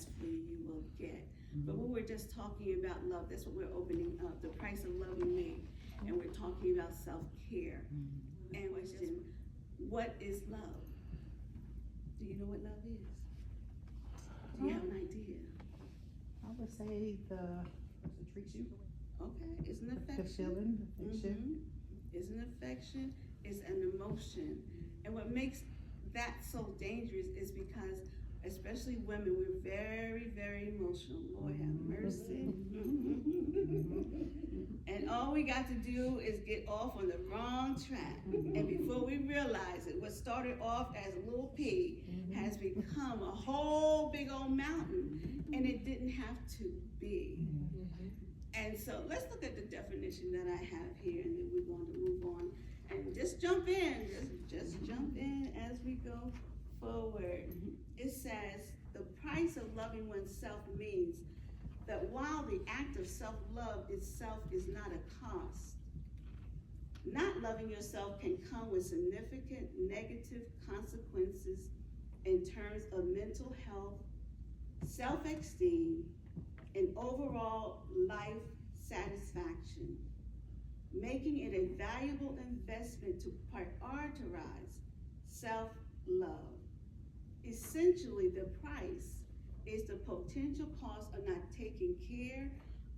ask for, you will get. But when we're just talking about love, that's what we're opening up, the price of loving me. And we're talking about self-care. And question, what is love? Do you know what love is? Do you have an idea? I would say the treats you. Okay, it's an affection. The feeling, affection. It's an affection, it's an emotion. And what makes that so dangerous is because, especially women, we're very, very emotional. Lord have mercy. And all we got to do is get off on the wrong track. And before we realize it, what started off as a little pea has become a whole big old mountain. And it didn't have to be. And so let's look at the definition that I have here, and then we're going to move on. And just jump in, just jump in as we go forward. It says, the price of loving oneself means that while the act of self-love itself is not a cost, not loving yourself can come with significant negative consequences in terms of mental health, self-esteem, and overall life satisfaction, making it a valuable investment to prioritize self-love. Essentially, the price is the potential cost of not taking care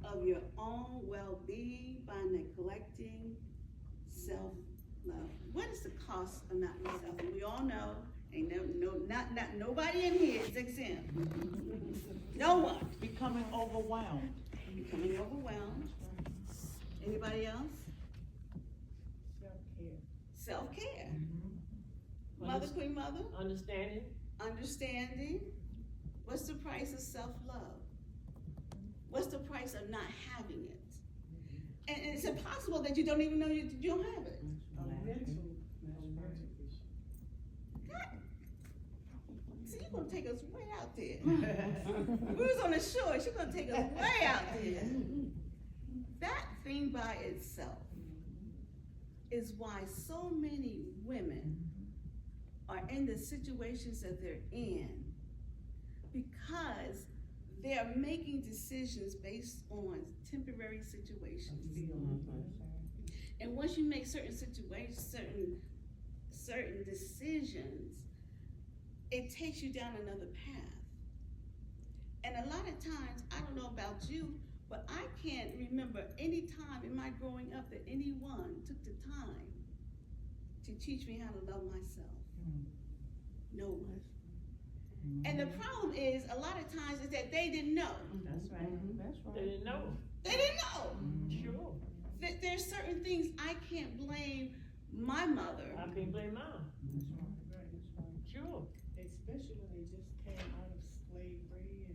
of your own well-being by neglecting self-love. What is the cost of not loving self? And we all know, ain't not nobody in here is exempt. No one. Becoming overwhelmed. Becoming overwhelmed. Anybody else? Self-care. Self-care. Mother, Queen Mother? Understanding. Understanding. What's the price of self-love? What's the price of not having it? And it's impossible that you don't even know you don't have it. See, you're gonna take us way out there. We was on the shore, she's gonna take us way out there. That thing by itself is why so many women are in the situations that they're in, because they're making decisions based on temporary situations. And once you make certain situations, certain decisions, it takes you down another path. And a lot of times, I don't know about you, but I can't remember any time in my growing up that anyone took the time to teach me how to love myself. No one. And the problem is, a lot of times, is that they didn't know. That's right. That's right. They didn't know. They didn't know. Sure. There's certain things I can't blame my mother. I can't blame mom. Sure. Especially when they just came out of slavery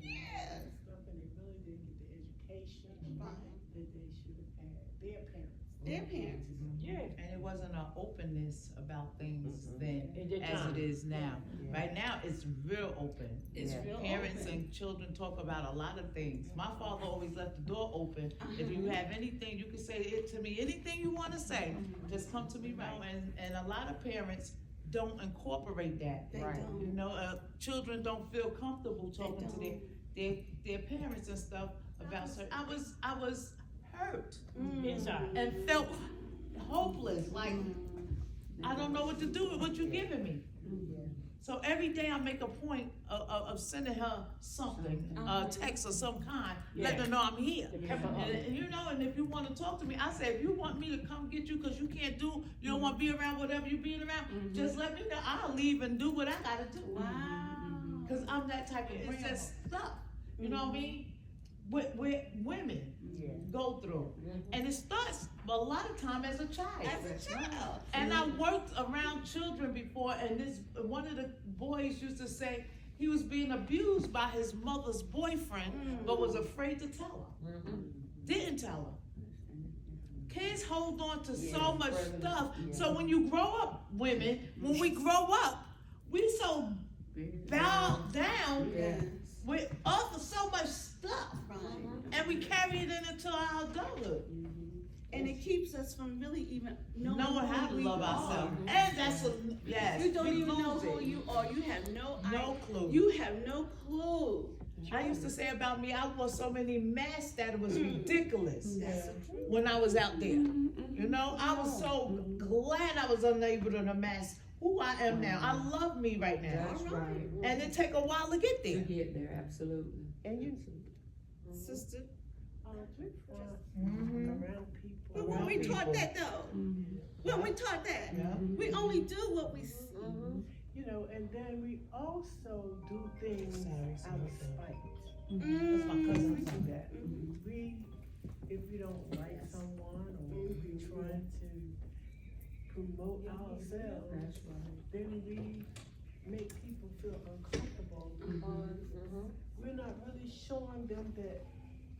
and stuff, and they really didn't get the education that they should have had. Their parents. Their parents. Yeah. And it wasn't an openness about things then as time. it is now. Right now, it's real open. It's real Parents open. and children talk about a lot of things. My father always left the door open. If you have anything, you can say it to me. Anything you want to say, just come to me right. And a lot of parents don't incorporate that. They Right. don't. You know, children don't feel comfortable talking to their parents and stuff about certain. I was hurt Inside. and felt hopeless. Like I don't know what to do with what you're giving me. So every day I make a point of sending her something, a text of some kind, letting her know I'm here. And you know, and if you want to talk to me, I say, if you want me to come get you because you can't do, you don't want to be around whatever you're being around, just let me know. I'll leave and do what I gotta do. Wow. Because I'm that type of, it's just stuff, you know what I mean? With women go through. And it starts a lot of time as a child. As a child. And I worked around children before, and one of the boys used to say he was being abused by his mother's boyfriend, but was afraid to tell her. Didn't tell her. Kids hold on to so much stuff. So when you grow up, women, when we grow up, we so bowed down with so much stuff. And we carry it into our adulthood. And it keeps us from really even knowing how to who love we ourselves. are. And that's You don't even know who you are. You have no clue. You have no clue. I used to say about me, I wore so many masks that it was ridiculous Yeah. when I was out there. You know, I was so glad I was unable to unmask who I am now. I love me right now. That's right. And it take a while to get To there. get there, absolutely. And you, Sister. we're front Mhm. around people. But when we taught that though, when we taught that, Yeah. we only do what we see. You know, and then we also do things Sorry, out of sorry. spite. That's my cousin. We do that. If we don't like someone or we trying to promote ourselves, That's right. then we make people feel uncomfortable because we're not really showing them that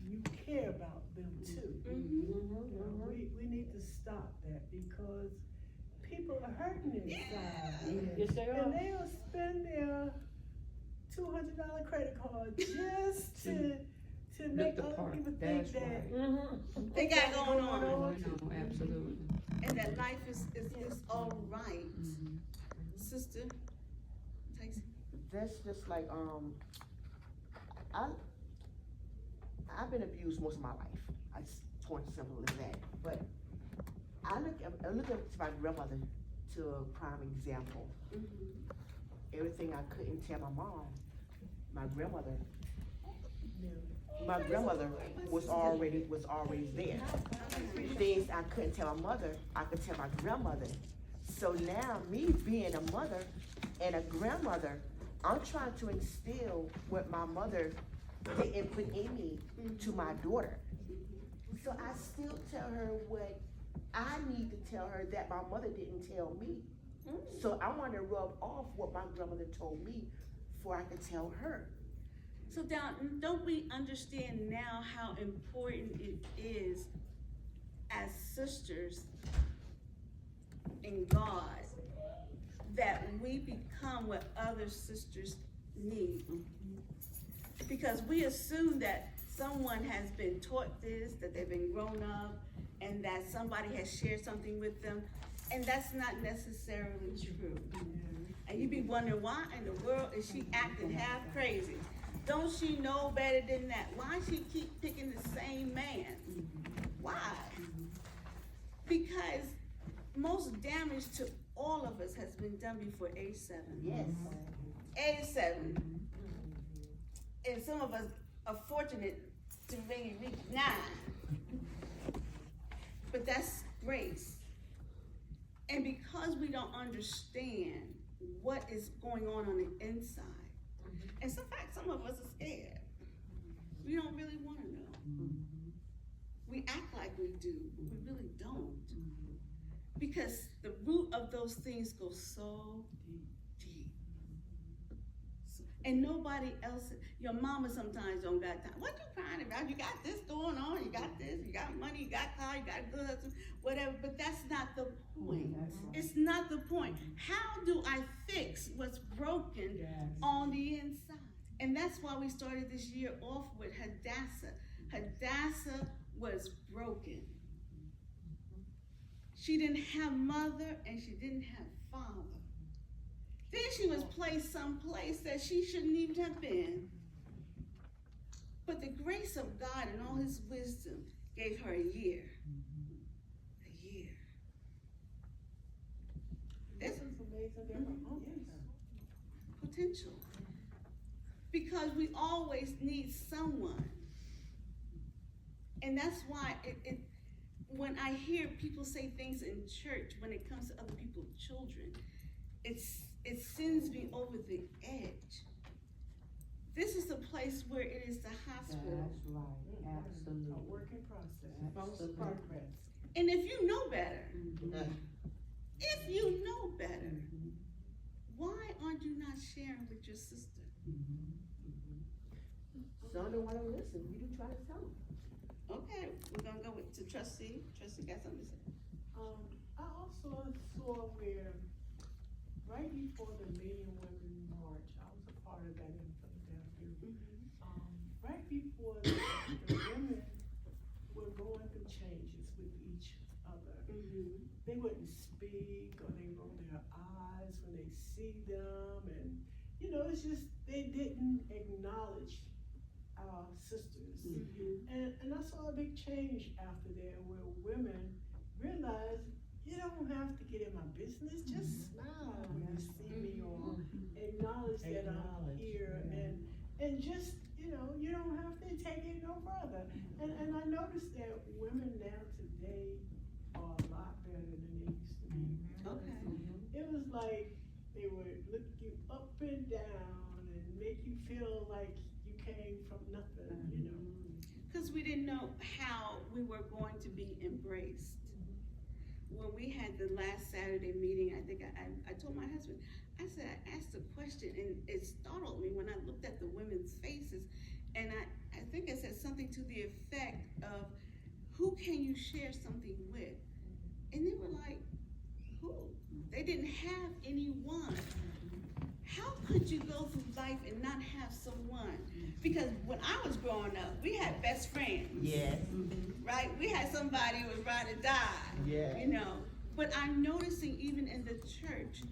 you care about them too. We need to stop that because people are hurting inside. Yes, they And are. they'll spend their $200 credit card just to make the other part. people think That's that right. They got going on. I know, absolutely. And that life is all right. Sister, Tyson. That's just like, I've been abused most of my life. It's point simple as that. But I look up to my grandmother to a prime example. Everything I couldn't tell my mom, my grandmother was already there. Things I couldn't tell my mother, I could tell my grandmother. So now, me being a mother and a grandmother, I'm trying to instill what my mother didn't put in me to my daughter. So I still tell her what I need to tell her that my mother didn't tell me. So I want to rub off what my grandmother told me before I could tell her. So don't we understand now how important it is as sisters in God that we become what other sisters need? Because we assume that someone has been taught this, that they've been grown up, and that somebody has shared something with them, and that's not necessarily true. And you be wondering, why in the world is she acting half crazy? Don't she know better than that? Why she keep picking the same man? Why? Because most damage to all of us has been done before age 7. Yes. Age 7. And some of us are fortunate to maybe reach 9. But that's grace. And because we don't understand what is going on the inside, and in fact, some of us are scared. We don't really want to know. We act like we do, but we really don't. Because the root of those things go so deep. And nobody else, your mama sometimes don't got time. What you crying about? You got this going on, you got this, you got money, you got car, you got a good husband, whatever, but that's not the point. It's not the point. How do I fix what's broken on the inside? And that's why we started this year off with Hadassah. Hadassah was broken. She didn't have mother and she didn't have father. Then she was placed someplace that she shouldn't even have been. But the grace of God and all his wisdom gave her a year. A year. This is amazing. They're my uncles. Potential. Because we always need someone. And that's why when I hear people say things in church when it comes to other people's children, it sends me over the edge. This is the place where it is the hospital. That's right, absolutely. A working process. Absolutely. Progress. And if you know better, why aren't you not sharing with your sister? Some don't want to listen. You do try to tell them. Okay, we're gonna go to trustee. Trustee got something to say? I also saw where right before the Million Women March, I was a part of that in Philadelphia. Right before the women were going through changes with each other. They wouldn't speak or they roll their eyes when they see them, and it's just they didn't acknowledge sisters. And I saw a big change after that, where women realized, you don't have to get in my business, just smile when you see me, or acknowledge that I'm here, and just, you don't have to take it no further. And I noticed that women now today are a lot better than they used to be. Okay. It was like they would look you up and down and make you feel like you came from nothing, Because we didn't know how we were going to be embraced. When we had the last Saturday meeting, I think I told my husband, I said, I asked a question and it startled me when I looked at the women's faces, and I think I said something to the effect of, who can you share something with? And they were like, who? They didn't have anyone. How could you go through life and not have someone? Because when I was growing up, we had best friends. Yes. Right? We had somebody who was ride or die. Yeah. But I'm noticing even in the church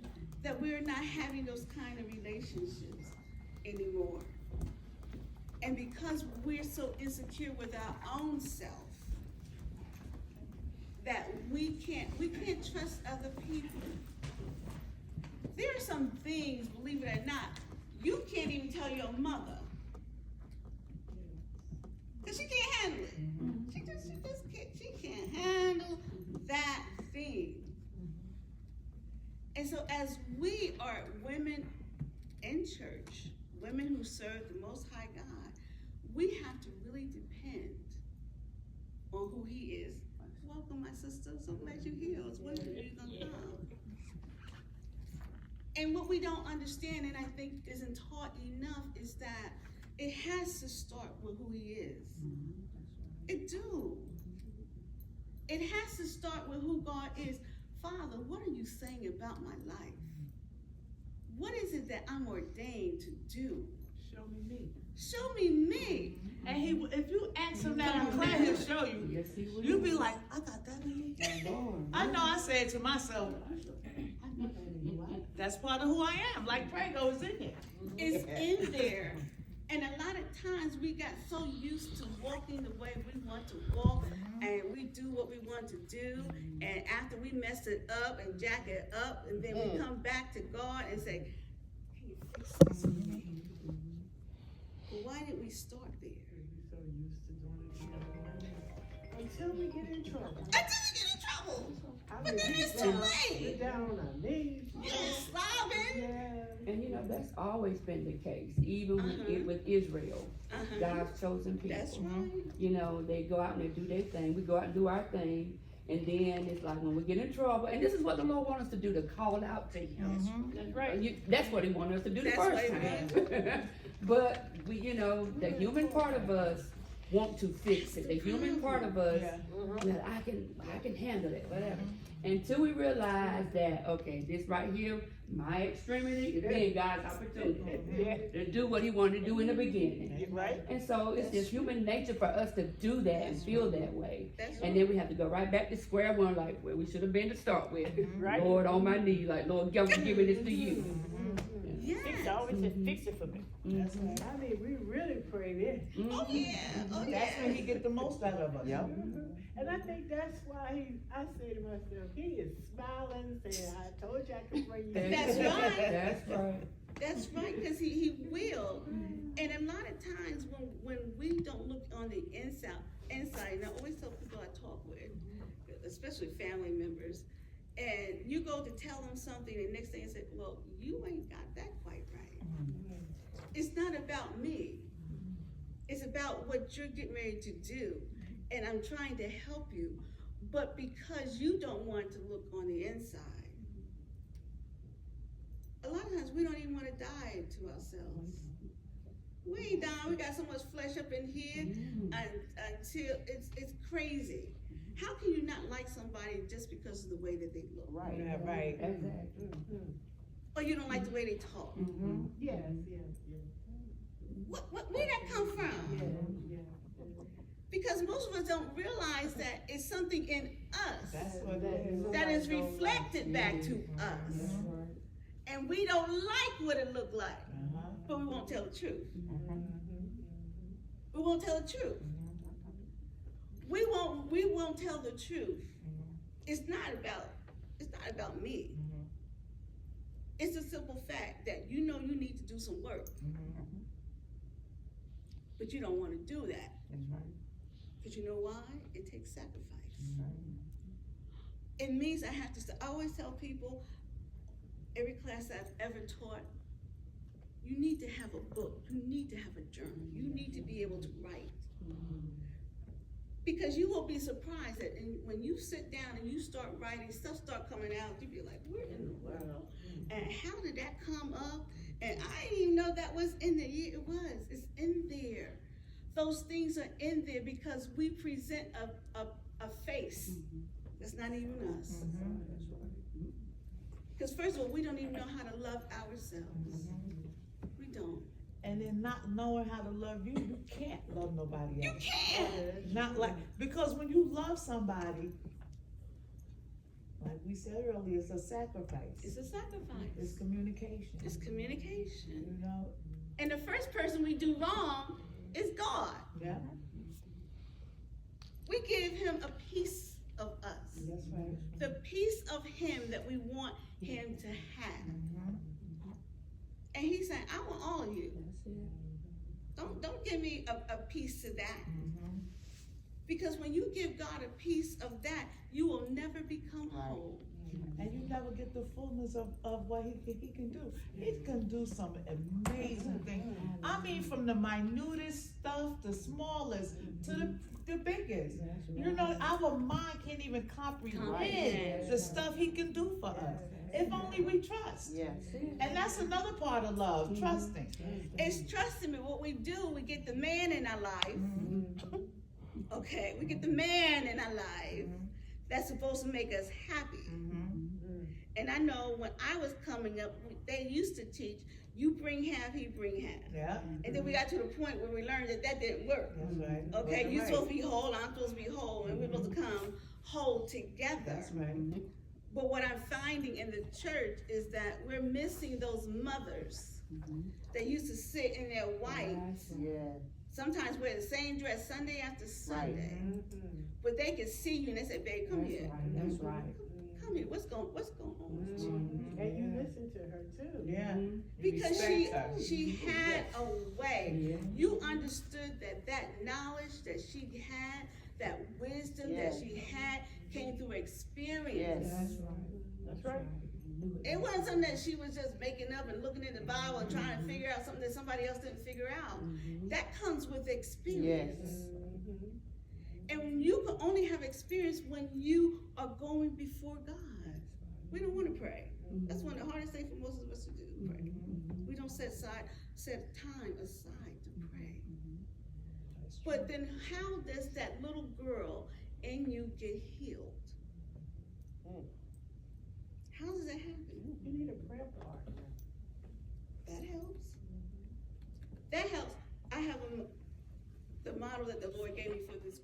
that we're not having those kind of relationships anymore. And because we're so insecure with our own self, that we can't trust other people. There are some things, believe it or not, you can't even tell your mother. Cause she can't handle it. She can't handle that thing. And so as we are women in church, women who serve the Most High God, we have to really depend on who He is. Welcome, my sister. So glad you're here. I was wondering if you're gonna come. And what we don't understand, and I think isn't taught enough, is that it has to start with who He is. It do. It has to start with who God is. Father, what are you saying about my life? What is it that I'm ordained to do? Show me me. Show me me. And if you ask him that in prayer, he'll show you. Yes, he will. You'll be like, I got that in me. I know I said to myself, that's part of who I am. Like Prego is in there. It's in there. And a lot of times we got so used to walking the way we want to walk, and we do what we want to do, and after we mess it up and jack it up, and then we come back to God and say, can you fix this for me? But why didn't we start there? We're so used to doing it until we get in trouble. Until we get in trouble. But then it's too We're late. down on our knees. You're slobbing. Yeah. And that's always been the case, even with Israel, God's chosen people. That's right. They go out and they do their thing. We go out and do our thing. And then it's like when we get in trouble, and this is what the Lord wants us to do, to call out to Him. That's right. That's what He wanted us to do the That's first what time. But we, the human part of us want to fix it. The human part of us, well, I can handle it, whatever. Until we realize that, okay, this right here, my extremity, is then God's opportunity to do what He wanted to do in the beginning. Right. And so it's just human nature for us to do that and feel that way. And then we have to go right back to square one, like where we should have been to start with. Right. Lord, on my knees, like, Lord, I'm giving this to you. Fix, always said, fix it for me. That's right. I mean, we really pray then. Oh yeah. Oh yeah. That's when he get the most out of us. Yep. And I think that's why I say to myself, he is smiling, saying, I told you I could bring you. That's right. That's right. That's right, because he will. And a lot of times when we don't look on the inside, and I always tell people I talk with, especially family members, and you go to tell them something, and next thing you say, well, you ain't got that quite right. It's not about me. It's about what you're getting ready to do. And I'm trying to help you. But because you don't want to look on the inside, a lot of times we don't even want to die to ourselves. We ain't dying. We got so much flesh up in here until it's crazy. How can you not like somebody just because of the way that they look? Right. Yeah, right. Exactly. Or you don't like the way they talk? Yes. Where that come from? Yeah. Because most of us don't realize that it's something in us That's what that is. that is reflected back to us. And we don't like what it looked like, but we won't tell the truth. We won't tell the truth. We won't tell the truth. It's not about me. It's a simple fact that you know you need to do some work. But you don't want to do that. Because you know why? It takes sacrifice. It means I have to, I always tell people, every class I've ever taught, you need to have a book, you need to have a journal, you need to be able to write. Because you will be surprised that when you sit down and you start writing, stuff start coming out, you'll be like, where in the world? And how did that come up? And I didn't even know that was in there. Yeah, it was, it's in there. Those things are in there because we present a face that's not even us. Because first of all, we don't even know how to love ourselves. We don't. And then not knowing how to love you, you can't love nobody else. You can't. Not like, because when you love somebody, like we said earlier, it's a sacrifice. It's a sacrifice. It's communication. It's communication. You know? And the first person we do wrong is God. Yeah. We give him a piece of us. That's right. The piece of him that we want him to have. And he's saying, I want all of you. Don't give me a piece of that. Because when you give God a piece of that, you will never become whole. And you never get the fullness of what he can do. He can do some amazing things. I mean, from the minutest stuff, the smallest, to the biggest. You know, our mind can't even comprehend the stuff he can do for us. If only we trust. Yes. And that's another part of love, trusting. It's trusting me. What we do, we get the man in our life. Okay, we get the man in our life that's supposed to make us happy. And I know when I was coming up, they used to teach, you bring half, he bring half. Yeah. And then we got to the point where we learned that didn't work. That's right. Okay, you're supposed to be whole, I'm supposed to be whole, and we're supposed to come whole together. That's right. But what I'm finding in the church is that we're missing those mothers that used to sit in their white, sometimes wear the same dress Sunday after Sunday. But they can see you and they say, babe, come here. That's right. Come here, what's going on with you? And you listen to her too. Yeah. Because Respect her. she had a way. You understood that knowledge that she had, that wisdom that she had, came through experience. That's right. It wasn't something that she was just making up and looking in the Bible and trying to figure out something that somebody else didn't figure out. That comes with experience. And you can only have experience when you are going before God. We don't want to pray. That's one of the hardest things for most of us to do, pray. We don't set time aside to pray. But then how does that little girl in you get healed? How does that happen? You need a prayer partner. That helps. That helps. I have the model that the Lord gave me for this